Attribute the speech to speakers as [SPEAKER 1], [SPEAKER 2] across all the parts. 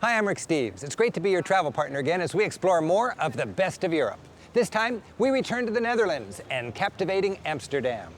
[SPEAKER 1] Hi, I'm Rick Steves. It's great to be your travel partner again as we explore more of the best of Europe. This time, we return to the Netherlands and captivating Amsterdam.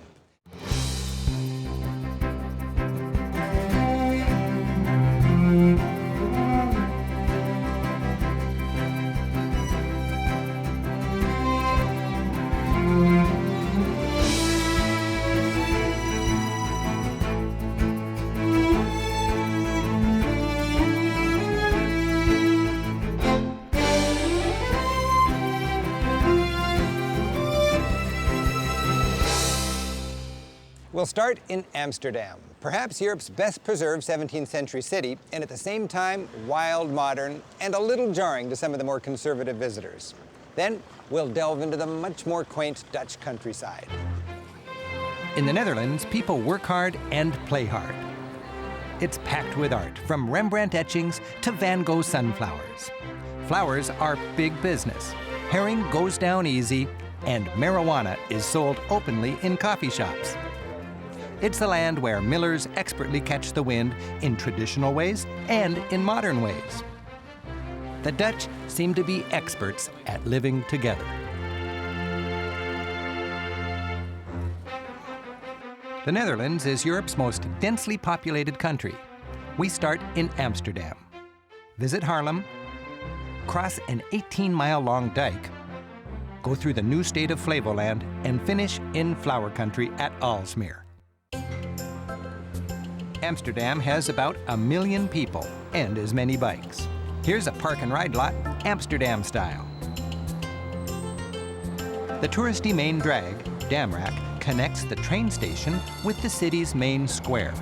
[SPEAKER 1] We'll start in Amsterdam, perhaps Europe's best preserved 17th century city, and at the same time, wild, modern, and a little jarring to some of the more conservative visitors. Then, we'll delve into the much more quaint Dutch countryside. In the Netherlands, people work hard and play hard. It's packed with art, from Rembrandt etchings to Van Gogh sunflowers. Flowers are big business. Herring goes down easy, and marijuana is sold openly in coffee shops. It's the land where millers expertly catch the wind in traditional ways and in modern ways. The Dutch seem to be experts at living together. The Netherlands is Europe's most densely populated country. We start in Amsterdam. Visit Haarlem, cross an 18-mile-long dike, go through the new state of Flevoland, and finish in flower country at Aalsmeer. Amsterdam has about 1 million people and as many bikes. Here's a park and ride lot, Amsterdam style. The touristy main drag, Damrak, connects the train station with the city's main square.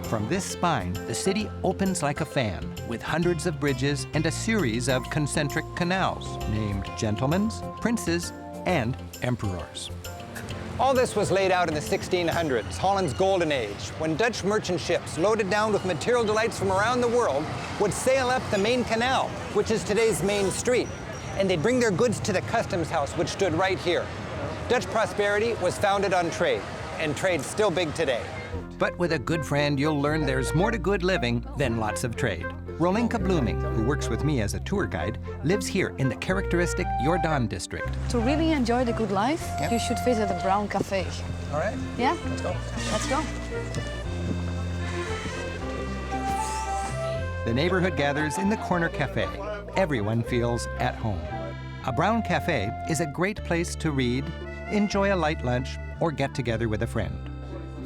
[SPEAKER 1] From this spine, the city opens like a fan, with hundreds of bridges and a series of concentric canals named gentlemen's, princes, and emperors. All this was laid out in the 1600s, Holland's golden age, when Dutch merchant ships loaded down with material delights from around the world would sail up the main canal, which is today's main street, and they'd bring their goods to the customs house, which stood right here. Dutch prosperity was founded on trade, and trade's still big today. But with a good friend, you'll learn there's more to good living than lots of trade. Rolinka Blooming, who works with me as a tour guide, lives here in the characteristic Jordaan district.
[SPEAKER 2] To really enjoy the good life, you should visit a brown cafe.
[SPEAKER 1] All right.
[SPEAKER 2] Yeah?
[SPEAKER 1] Let's go.
[SPEAKER 2] Let's go.
[SPEAKER 1] The neighborhood gathers in the corner cafe. Everyone feels at home. A brown cafe is a great place to read, enjoy a light lunch, or get together with a friend.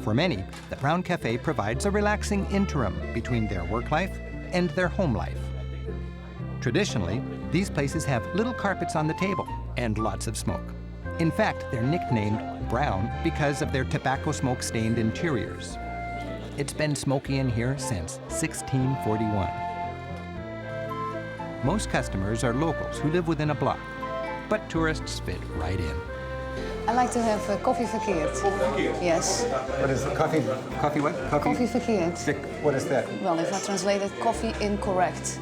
[SPEAKER 1] For many, the Brown Cafe provides a relaxing interim between their work life and their home life. Traditionally, these places have little carpets on the table and lots of smoke. In fact, they're nicknamed brown because of their tobacco smoke-stained interiors. It's been smoky in here since 1641. Most customers are locals who live within a block, but tourists fit right in.
[SPEAKER 2] I like to have koffie verkeerd. Yes.
[SPEAKER 1] What is it? Coffee what?
[SPEAKER 2] Koffie verkeerd.
[SPEAKER 1] What is that?
[SPEAKER 2] Well, if I translate it, coffee incorrect.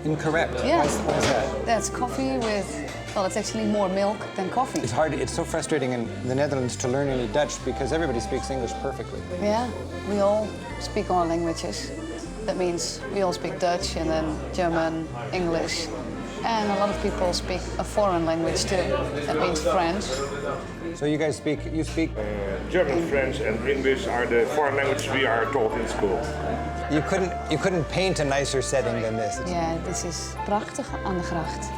[SPEAKER 1] Incorrect?
[SPEAKER 2] Yeah.
[SPEAKER 1] What is that?
[SPEAKER 2] That's coffee with, well, it's actually more milk than coffee.
[SPEAKER 1] It's so frustrating in the Netherlands to learn any Dutch because everybody speaks English perfectly.
[SPEAKER 2] Yeah, we all speak our languages. That means we all speak Dutch and then German, English. And a lot of people speak a foreign language too. That means French.
[SPEAKER 1] So you speak
[SPEAKER 3] German, French, and English are the foreign languages we are taught in school.
[SPEAKER 1] You couldn't paint a nicer setting than this.
[SPEAKER 2] Yeah, this is prachtig aan de gracht.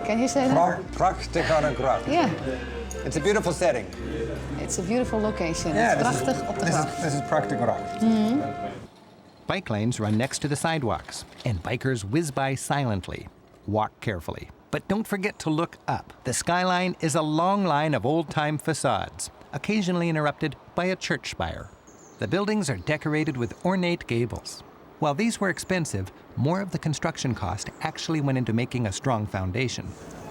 [SPEAKER 2] Can you say that?
[SPEAKER 1] Prachtig aan de gracht.
[SPEAKER 2] Yeah.
[SPEAKER 1] It's a beautiful setting.
[SPEAKER 2] It's a beautiful location.
[SPEAKER 1] Yeah,
[SPEAKER 2] it's prachtig op de gracht.
[SPEAKER 1] This is prachtig gracht. Mm-hmm. Bike lanes run next to the sidewalks, and bikers whiz by silently. Walk carefully. But don't forget to look up. The skyline is a long line of old-time facades, occasionally interrupted by a church spire. The buildings are decorated with ornate gables. While these were expensive, more of the construction cost actually went into making a strong foundation.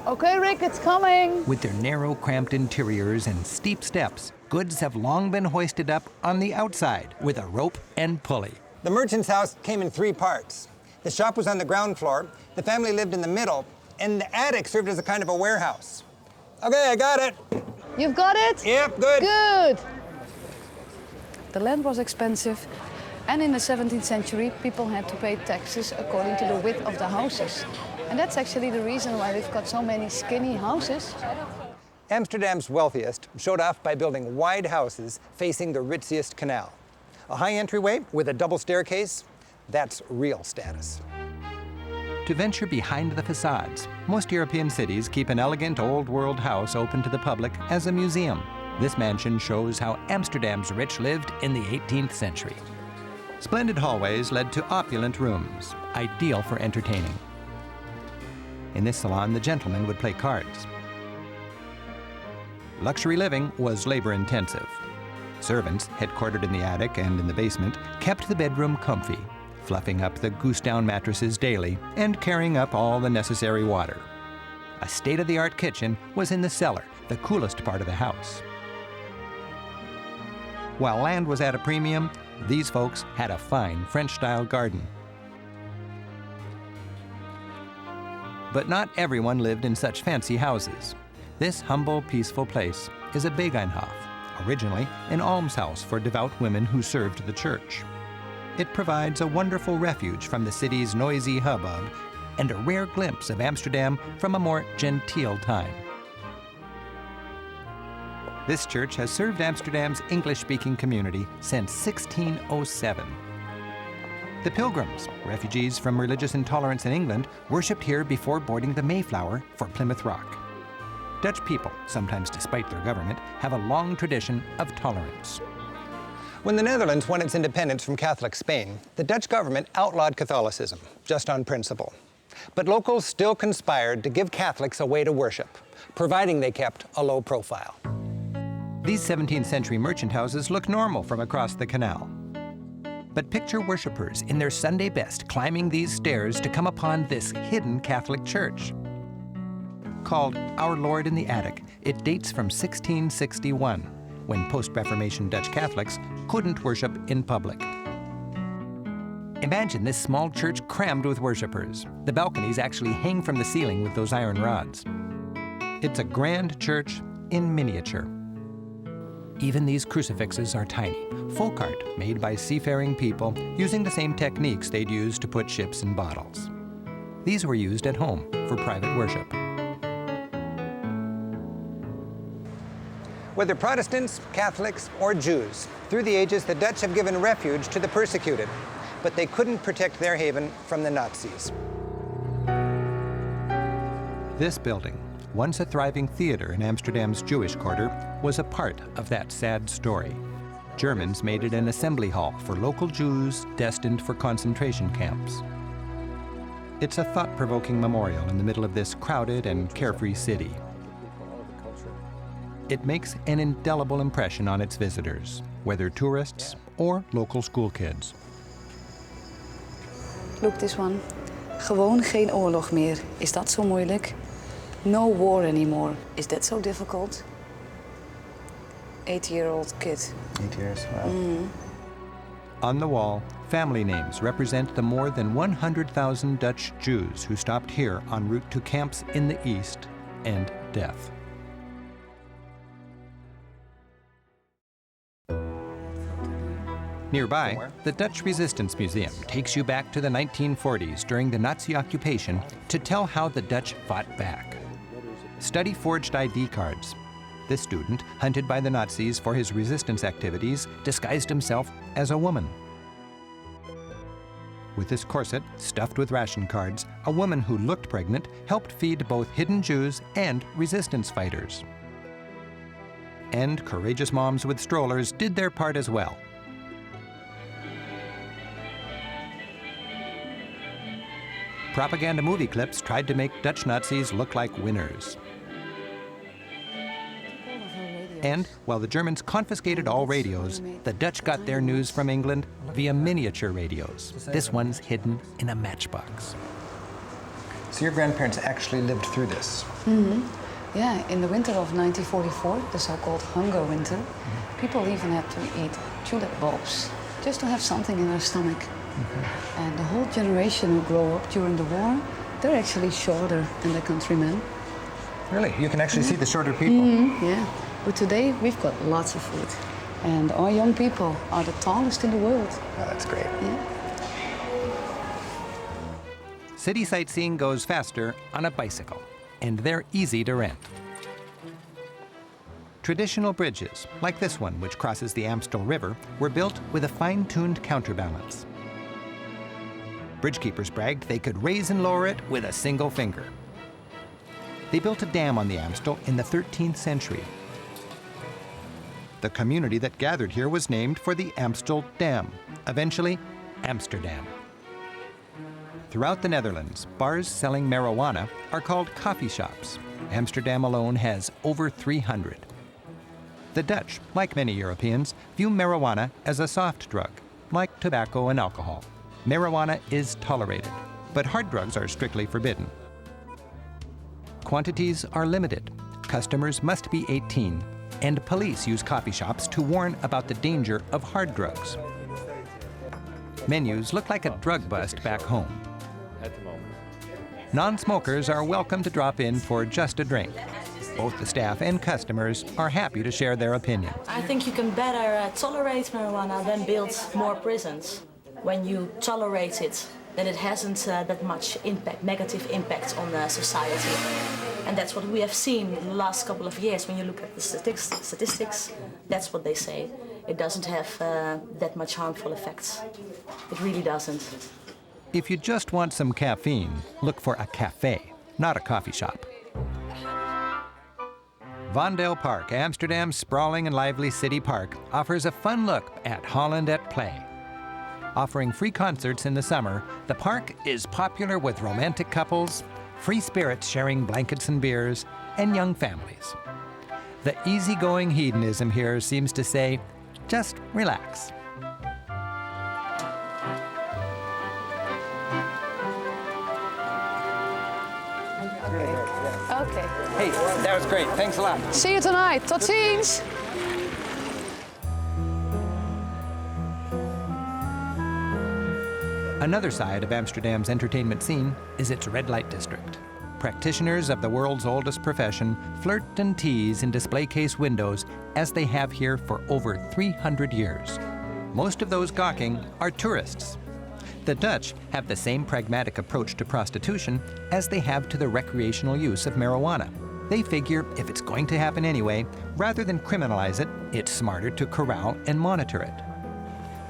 [SPEAKER 2] Okay, Rick, it's coming.
[SPEAKER 1] With their narrow, cramped interiors and steep steps, goods have long been hoisted up on the outside with a rope and pulley. The merchant's house came in 3 parts. The shop was on the ground floor, the family lived in the middle, and the attic served as a kind of a warehouse. Okay, I got it.
[SPEAKER 2] You've got it?
[SPEAKER 1] Yep, good.
[SPEAKER 2] Good. The land was expensive, And in the 17th century, people had to pay taxes according to the width of the houses. And that's actually the reason why we've got so many skinny houses.
[SPEAKER 4] Amsterdam's wealthiest showed off by building wide houses facing the ritziest canal. A high entryway with a double staircase, that's real status.
[SPEAKER 1] To venture behind the facades, most European cities keep an elegant old world house open to the public as a museum. This mansion shows how Amsterdam's rich lived in the 18th century. Splendid hallways led to opulent rooms, ideal for entertaining. In this salon, the gentlemen would play cards. Luxury living was labor-intensive. Servants, headquartered in the attic and in the basement, kept the bedroom comfy, fluffing up the goose-down mattresses daily and carrying up all the necessary water. A state-of-the-art kitchen was in the cellar, the coolest part of the house. While land was at a premium, these folks had a fine French-style garden. But not everyone lived in such fancy houses. This humble, peaceful place is a Beginhof, originally an almshouse for devout women who served the church. It provides a wonderful refuge from the city's noisy hubbub and a rare glimpse of Amsterdam from a more genteel time. This church has served Amsterdam's English-speaking community since 1607. The Pilgrims, refugees from religious intolerance in England, worshipped here before boarding the Mayflower for Plymouth Rock. Dutch people, sometimes despite their government, have a long tradition of tolerance.
[SPEAKER 4] When the Netherlands won its independence from Catholic Spain, the Dutch government outlawed Catholicism, just on principle. But locals still conspired to give Catholics a way to worship, providing they kept a low profile.
[SPEAKER 1] These 17th century merchant houses look normal from across the canal. But picture worshippers in their Sunday best climbing these stairs to come upon this hidden Catholic church. Called Our Lord in the Attic, it dates from 1661, when post-Reformation Dutch Catholics couldn't worship in public. Imagine this small church crammed with worshippers. The balconies actually hang from the ceiling with those iron rods. It's a grand church in miniature. Even these crucifixes are tiny, folk art made by seafaring people using the same techniques they'd use to put ships in bottles. These were used at home for private worship.
[SPEAKER 4] Whether Protestants, Catholics, or Jews, through the ages the Dutch have given refuge to the persecuted, but they couldn't protect their haven from the Nazis.
[SPEAKER 1] This building, once a thriving theater in Amsterdam's Jewish quarter, was a part of that sad story. Germans made it an assembly hall for local Jews destined for concentration camps. It's a thought-provoking memorial in the middle of this crowded and carefree city. It makes an indelible impression on its visitors, whether tourists or local school kids.
[SPEAKER 2] Look, this one. Gewoon geen oorlog meer. Is dat zo moeilijk? No war anymore. Is that so difficult? 8-year-old kid.
[SPEAKER 4] 8 years, wow.
[SPEAKER 1] On the wall, family names represent the more than 100,000 Dutch Jews who stopped here en route to camps in the East and death. Nearby, the Dutch Resistance Museum takes you back to the 1940s during the Nazi occupation to tell how the Dutch fought back. Study forged ID cards. This student, hunted by the Nazis for his resistance activities, disguised himself as a woman. With this corset stuffed with ration cards, a woman who looked pregnant helped feed both hidden Jews and resistance fighters. And courageous moms with strollers did their part as well. Propaganda movie clips tried to make Dutch Nazis look like winners. And while the Germans confiscated all radios, the Dutch got their news from England via miniature radios. This one's hidden in a matchbox.
[SPEAKER 4] So your grandparents actually lived through this?
[SPEAKER 2] Yeah, in the winter of 1944, the so-called hunger winter, people even had to eat tulip bulbs just to have something in their stomach. And the whole generation who grow up during the war, they're actually shorter than their countrymen.
[SPEAKER 4] Really? You can actually see the shorter people?
[SPEAKER 2] Yeah. But today, we've got lots of food. And our young people are the tallest in the world.
[SPEAKER 4] Oh, that's great.
[SPEAKER 2] Yeah.
[SPEAKER 1] City sightseeing goes faster on a bicycle, and they're easy to rent. Traditional bridges, like this one which crosses the Amstel River, were built with a fine-tuned counterbalance. Bridgekeepers bragged they could raise and lower it with a single finger. They built a dam on the Amstel in the 13th century. The community that gathered here was named for the Amstel Dam, eventually Amsterdam. Throughout the Netherlands, bars selling marijuana are called coffee shops. Amsterdam alone has over 300. The Dutch, like many Europeans, view marijuana as a soft drug, like tobacco and alcohol. Marijuana is tolerated, but hard drugs are strictly forbidden. Quantities are limited. Customers must be 18, and police use coffee shops to warn about the danger of hard drugs. Menus look like a drug bust back home. Non-smokers are welcome to drop in for just a drink. Both the staff and customers are happy to share their opinion.
[SPEAKER 5] I think you can better tolerate marijuana than build more prisons. When you tolerate it, then it hasn't that much impact, negative impact on society. And that's what we have seen in the last couple of years. When you look at the statistics, that's what they say. It doesn't have that much harmful effects. It really doesn't.
[SPEAKER 1] If you just want some caffeine, look for a cafe, not a coffee shop. Vondel Park, Amsterdam's sprawling and lively city park, offers a fun look at Holland at play. Offering free concerts in the summer, the park is popular with romantic couples, free spirits sharing blankets and beers, and young families. The easygoing hedonism here seems to say, just relax.
[SPEAKER 2] Okay.
[SPEAKER 4] Hey, that was great. Thanks a lot.
[SPEAKER 2] See you tonight. Tot ziens.
[SPEAKER 1] Another side of Amsterdam's entertainment scene is its red light district. Practitioners of the world's oldest profession flirt and tease in display case windows as they have here for over 300 years. Most of those gawking are tourists. The Dutch have the same pragmatic approach to prostitution as they have to the recreational use of marijuana. They figure if it's going to happen anyway, rather than criminalize it, it's smarter to corral and monitor it.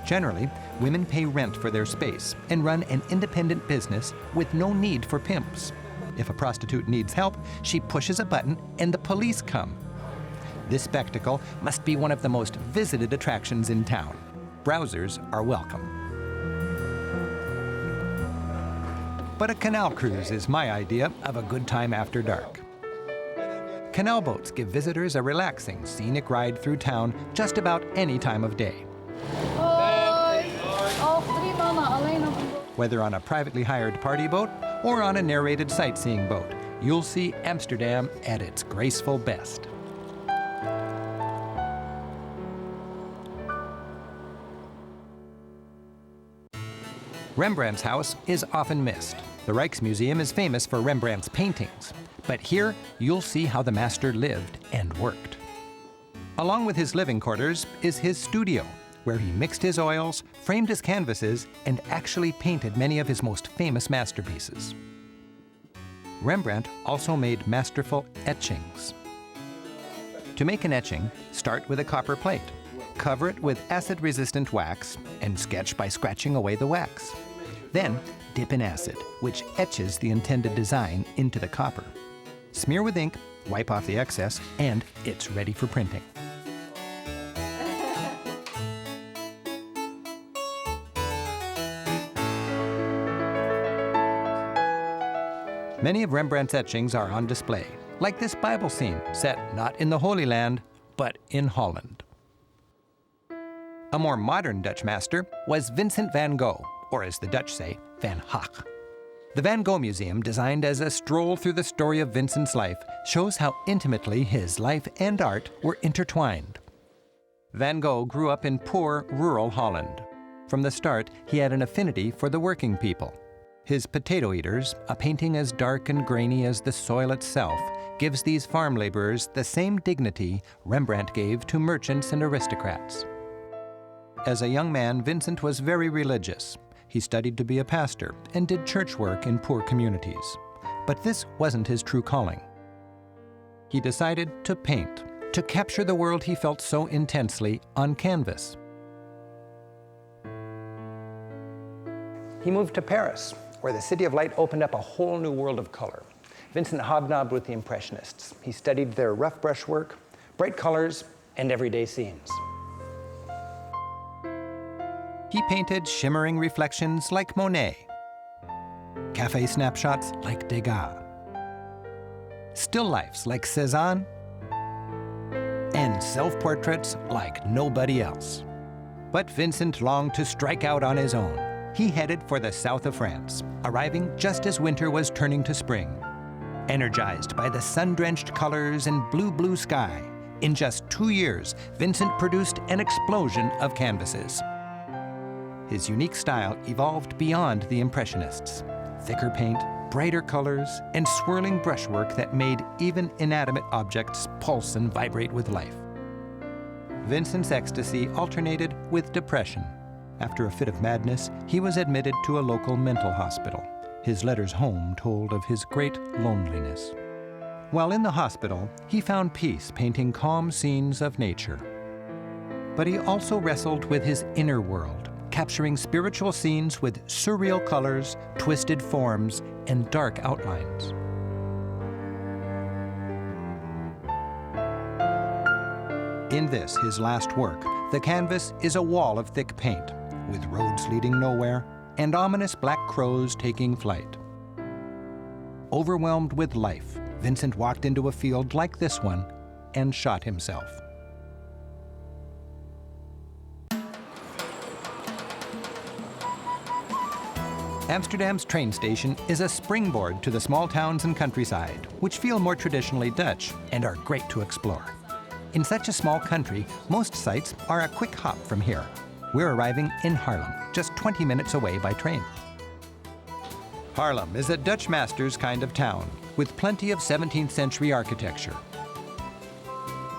[SPEAKER 1] Generally, women pay rent for their space and run an independent business with no need for pimps. If a prostitute needs help, she pushes a button and the police come. This spectacle must be one of the most visited attractions in town. Browsers are welcome. But a canal cruise is my idea of a good time after dark. Canal boats give visitors a relaxing, scenic ride through town just about any time of day. Whether on a privately hired party boat or on a narrated sightseeing boat, you'll see Amsterdam at its graceful best. Rembrandt's house is often missed. The Rijksmuseum is famous for Rembrandt's paintings, but here you'll see how the master lived and worked. Along with his living quarters is his studio, where he mixed his oils, framed his canvases, and actually painted many of his most famous masterpieces. Rembrandt also made masterful etchings. To make an etching, start with a copper plate. Cover it with acid-resistant wax and sketch by scratching away the wax. Then, dip in acid, which etches the intended design into the copper. Smear with ink, wipe off the excess, and it's ready for printing. Many of Rembrandt's etchings are on display, like this Bible scene set not in the Holy Land, but in Holland. A more modern Dutch master was Vincent van Gogh, or as the Dutch say, Van Gogh. The Van Gogh Museum, designed as a stroll through the story of Vincent's life, shows how intimately his life and art were intertwined. Van Gogh grew up in poor, rural Holland. From the start, he had an affinity for the working people. His Potato Eaters, a painting as dark and grainy as the soil itself, gives these farm laborers the same dignity Rembrandt gave to merchants and aristocrats. As a young man, Vincent was very religious. He studied to be a pastor and did church work in poor communities. But this wasn't his true calling. He decided to paint, to capture the world he felt so intensely on canvas.
[SPEAKER 4] He moved to Paris, where the City of Light opened up a whole new world of color. Vincent hobnobbed with the Impressionists. He studied their rough brushwork, bright colors, and everyday scenes.
[SPEAKER 1] He painted shimmering reflections like Monet, cafe snapshots like Degas, still lifes like Cézanne, and self-portraits like nobody else. But Vincent longed to strike out on his own. He headed for the south of France, arriving just as winter was turning to spring. Energized by the sun-drenched colors and blue sky, in just 2 years, Vincent produced an explosion of canvases. His unique style evolved beyond the Impressionists. Thicker paint, brighter colors, and swirling brushwork that made even inanimate objects pulse and vibrate with life. Vincent's ecstasy alternated with depression. After a fit of madness, he was admitted to a local mental hospital. His letters home told of his great loneliness. While in the hospital, he found peace painting calm scenes of nature. But he also wrestled with his inner world, capturing spiritual scenes with surreal colors, twisted forms, and dark outlines. In this, his last work, the canvas is a wall of thick paint, with roads leading nowhere and ominous black crows taking flight. Overwhelmed with life, Vincent walked into a field like this one and shot himself. Amsterdam's train station is a springboard to the small towns and countryside, which feel more traditionally Dutch and are great to explore. In such a small country, most sites are a quick hop from here. We're arriving in Haarlem, just 20 minutes away by train. Haarlem is a Dutch master's kind of town, with plenty of 17th century architecture.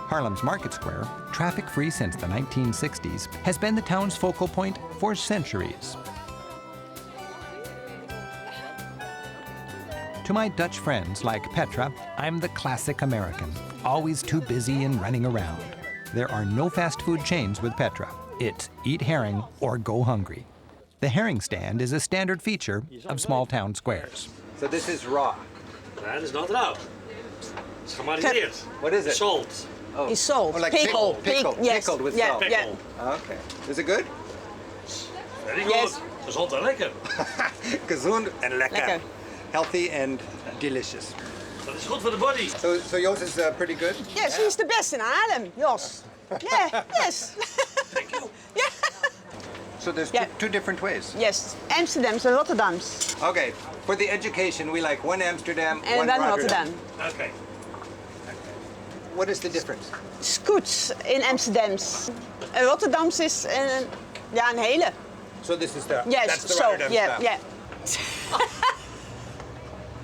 [SPEAKER 1] Haarlem's market square, traffic-free since the 1960s, has been the town's focal point for centuries. To my Dutch friends like Petra, I'm the classic American, always too busy and running around. There are no fast food chains with Petra. It's eat herring or go hungry. The herring stand is a standard feature of small town squares.
[SPEAKER 4] So this is raw.
[SPEAKER 6] That is not raw. It's gemarineerd.
[SPEAKER 4] What is it?
[SPEAKER 6] Salt.
[SPEAKER 4] Oh.
[SPEAKER 7] Is salt.
[SPEAKER 4] Oh, like
[SPEAKER 7] Pickled.
[SPEAKER 4] pickled,
[SPEAKER 7] Yes.
[SPEAKER 4] pickled with
[SPEAKER 7] Yeah,
[SPEAKER 4] salt.
[SPEAKER 7] yeah.
[SPEAKER 6] Pickle.
[SPEAKER 4] Okay. Is it good?
[SPEAKER 6] Very good.
[SPEAKER 7] Yes.
[SPEAKER 6] Gezond en lekker.
[SPEAKER 4] Gezond and lekker.
[SPEAKER 7] Lekker.
[SPEAKER 4] Healthy and delicious.
[SPEAKER 6] Dat is goed for the body.
[SPEAKER 4] So yours is pretty good?
[SPEAKER 7] Yes, he's the best in Haarlem, Jos. Yeah, yes.
[SPEAKER 6] Thank you.
[SPEAKER 7] Yeah.
[SPEAKER 4] So there's
[SPEAKER 7] Yeah.
[SPEAKER 4] two different ways.
[SPEAKER 7] Yes, Amsterdam's and Rotterdam's.
[SPEAKER 4] Okay. For the education, we like one Amsterdam,
[SPEAKER 7] And
[SPEAKER 4] one
[SPEAKER 7] then
[SPEAKER 4] Rotterdam.
[SPEAKER 7] Rotterdam.
[SPEAKER 6] Okay.
[SPEAKER 4] What is the difference?
[SPEAKER 7] Scoots in Amsterdam's. En Rotterdam's is een hele.
[SPEAKER 4] So this is the
[SPEAKER 7] Yes,
[SPEAKER 4] that's the
[SPEAKER 7] so,
[SPEAKER 4] Rotterdam
[SPEAKER 7] yeah,
[SPEAKER 4] style.
[SPEAKER 7] yeah.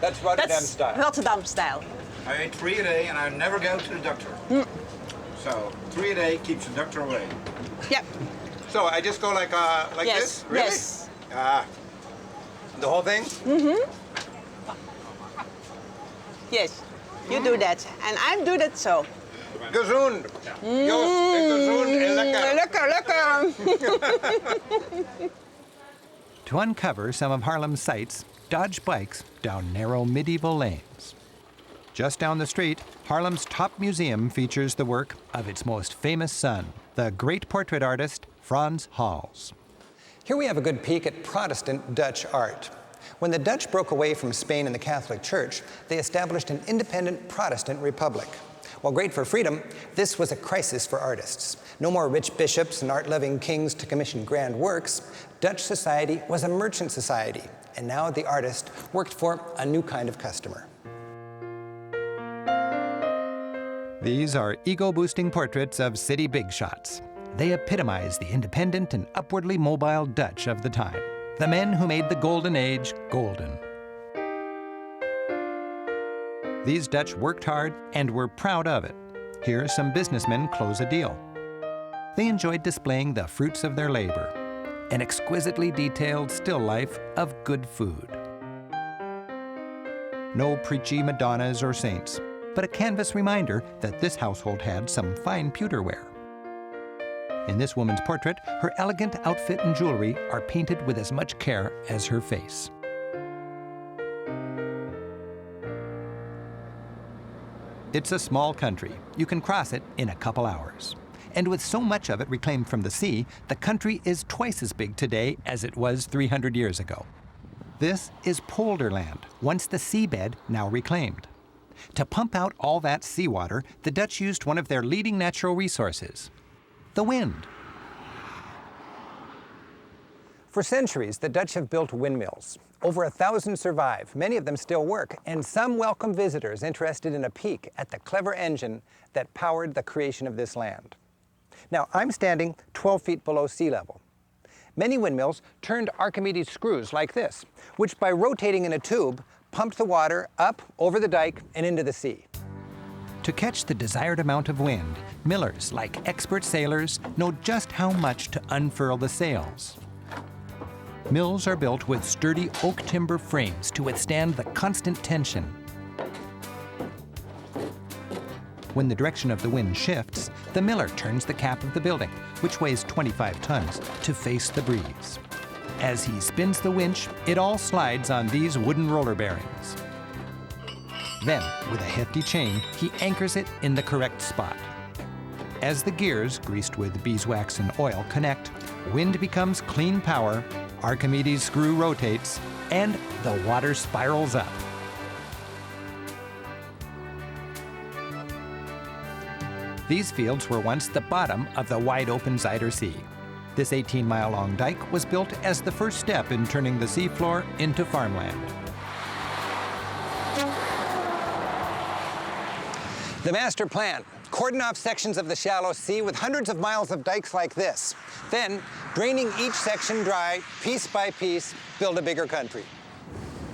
[SPEAKER 4] That's Rotterdam
[SPEAKER 7] That's
[SPEAKER 4] style.
[SPEAKER 7] Rotterdam style.
[SPEAKER 8] I eat 3 a day and I never go to the doctor. So 3 a day keeps the doctor away.
[SPEAKER 7] Yeah.
[SPEAKER 4] So I just go like
[SPEAKER 7] Yes,
[SPEAKER 4] this? Really?
[SPEAKER 7] yes.
[SPEAKER 4] The whole thing?
[SPEAKER 7] Yes, you do that. And I do that so.
[SPEAKER 4] Gezond. Joost, gezond en lekker.
[SPEAKER 7] Lekker, lekker.
[SPEAKER 1] To uncover some of Haarlem's sights, dodge bikes down narrow medieval lanes. Just down the street, Haarlem's top museum features the work of its most famous son, the great portrait artist Frans Hals. Here we have a good peek at Protestant Dutch art. When the Dutch broke away from Spain and the Catholic Church, they established an independent Protestant republic. While great for freedom, this was a crisis for artists. No more rich bishops and art-loving kings to commission grand works. Dutch society was a merchant society, and now the artist worked for a new kind of customer. These are ego-boosting portraits of city big shots. They epitomize the independent and upwardly mobile Dutch of the time, the men who made the Golden Age golden. These Dutch worked hard and were proud of it. Here, some businessmen close a deal. They enjoyed displaying the fruits of their labor, an exquisitely detailed still life of good food. No preachy Madonnas or saints, but a canvas reminder that this household had some fine pewterware. In this woman's portrait, her elegant outfit and jewelry are painted with as much care as her face. It's a small country. You can cross it in a couple hours. And with so much of it reclaimed from the sea, the country is twice as big today as it was 300 years ago. This is polderland, once the seabed, now reclaimed. To pump out all that seawater, the Dutch used one of their leading natural resources, the wind.
[SPEAKER 4] For centuries, the Dutch have built windmills. Over 1,000 survive, many of them still work, and some welcome visitors interested in a peek at the clever engine that powered the creation of this land. Now, I'm standing 12 feet below sea level. Many windmills turned Archimedes screws like this, which by rotating in a tube, pumped the water up over the dike and into the sea.
[SPEAKER 1] To catch the desired amount of wind, millers, like expert sailors, know just how much to unfurl the sails. Mills are built with sturdy oak timber frames to withstand the constant tension. When the direction of the wind shifts, the miller turns the cap of the building, which weighs 25 tons, to face the breeze. As he spins the winch, it all slides on these wooden roller bearings. Then, with a hefty chain, he anchors it in the correct spot. As the gears, greased with beeswax and oil, connect, wind becomes clean power, Archimedes' screw rotates, and the water spirals up. These fields were once the bottom of the wide-open Zuider Sea. This 18-mile-long dike was built as the first step in turning the seafloor into farmland.
[SPEAKER 4] The master plan: cordon off sections of the shallow sea with hundreds of miles of dikes like this. Then, draining each section dry, piece by piece, build a bigger country.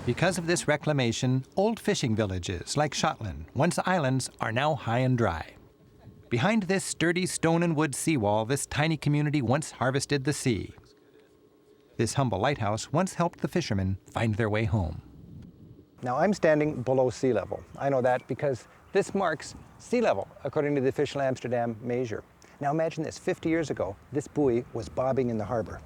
[SPEAKER 1] Because of this reclamation, old fishing villages like Schottland, once islands, are now high and dry. Behind this sturdy stone and wood seawall, this tiny community once harvested the sea. This humble lighthouse once helped the fishermen find their way home.
[SPEAKER 4] Now, I'm standing below sea level. I know that because this marks sea level, according to the official Amsterdam measure. Now imagine this, 50 years ago, this buoy was bobbing in the harbor.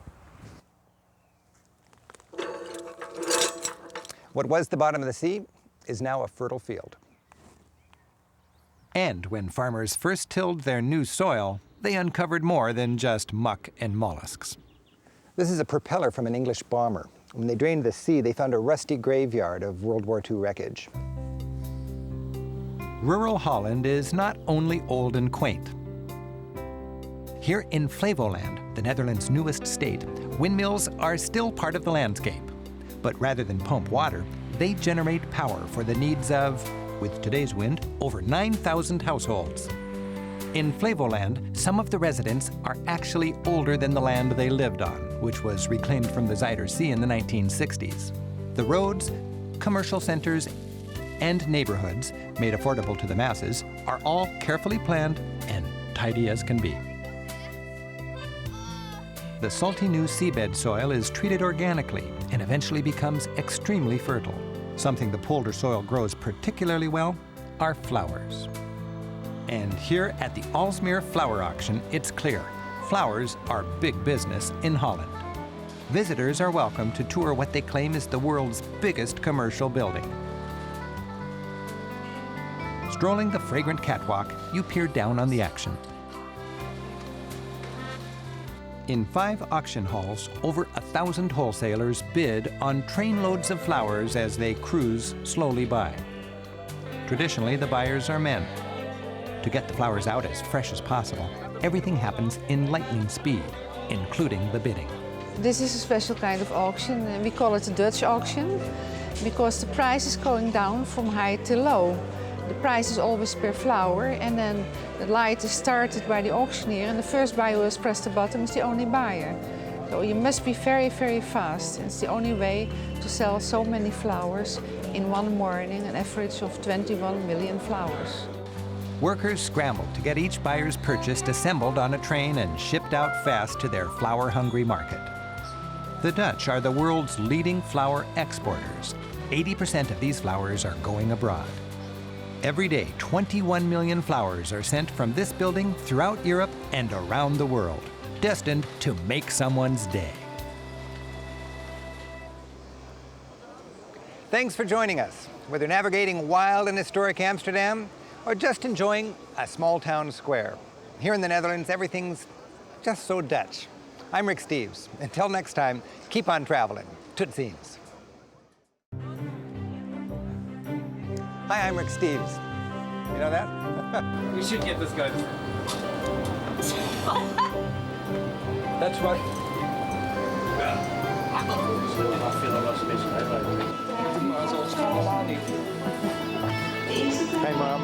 [SPEAKER 4] What was the bottom of the sea is now a fertile field.
[SPEAKER 1] And when farmers first tilled their new soil, they uncovered more than just muck and mollusks.
[SPEAKER 4] This is a propeller from an English bomber. When they drained the sea, they found a rusty graveyard of World War II wreckage.
[SPEAKER 1] Rural Holland is not only old and quaint. Here in Flevoland, the Netherlands' newest state, windmills are still part of the landscape. But rather than pump water, they generate power for the needs of, with today's wind, over 9,000 households. In Flevoland, some of the residents are actually older than the land they lived on, which was reclaimed from the Zuider Sea in the 1960s. The roads, commercial centers, and neighborhoods, made affordable to the masses, are all carefully planned and tidy as can be. The salty new seabed soil is treated organically and eventually becomes extremely fertile. Something the polder soil grows particularly well are flowers. And here at the Aalsmeer Flower Auction, it's clear, flowers are big business in Holland. Visitors are welcome to tour what they claim is the world's biggest commercial building. Strolling the fragrant catwalk, you peer down on the action. In 5 auction halls, over 1,000 wholesalers bid on trainloads of flowers as they cruise slowly by. Traditionally, the buyers are men. To get the flowers out as fresh as possible, everything happens in lightning speed, including the bidding.
[SPEAKER 9] This is a special kind of auction, and we call it a Dutch auction, because the price is going down from high to low. The price is always per flower, and then the light is started by the auctioneer, and the first buyer who has pressed the button is the only buyer. So you must be very, very fast. It's the only way to sell so many flowers in one morning, an average of 21 million flowers.
[SPEAKER 1] Workers scrambled to get each buyer's purchase assembled on a train and shipped out fast to their flower-hungry market. The Dutch are the world's leading flower exporters. 80% of these flowers are going abroad. Every day, 21 million flowers are sent from this building throughout Europe and around the world, destined to make someone's day.
[SPEAKER 4] Thanks for joining us. Whether navigating wild and historic Amsterdam or just enjoying a small town square. Here in the Netherlands, everything's just so Dutch. I'm Rick Steves. Until next time, keep on traveling. Tot ziens. Hi, I'm Rick Steves. You know that?
[SPEAKER 6] We should get this guy.
[SPEAKER 4] That's right.
[SPEAKER 6] Ik vind dat was een beetje heel
[SPEAKER 4] Maar zoals allemaal niet. Hey, Mom.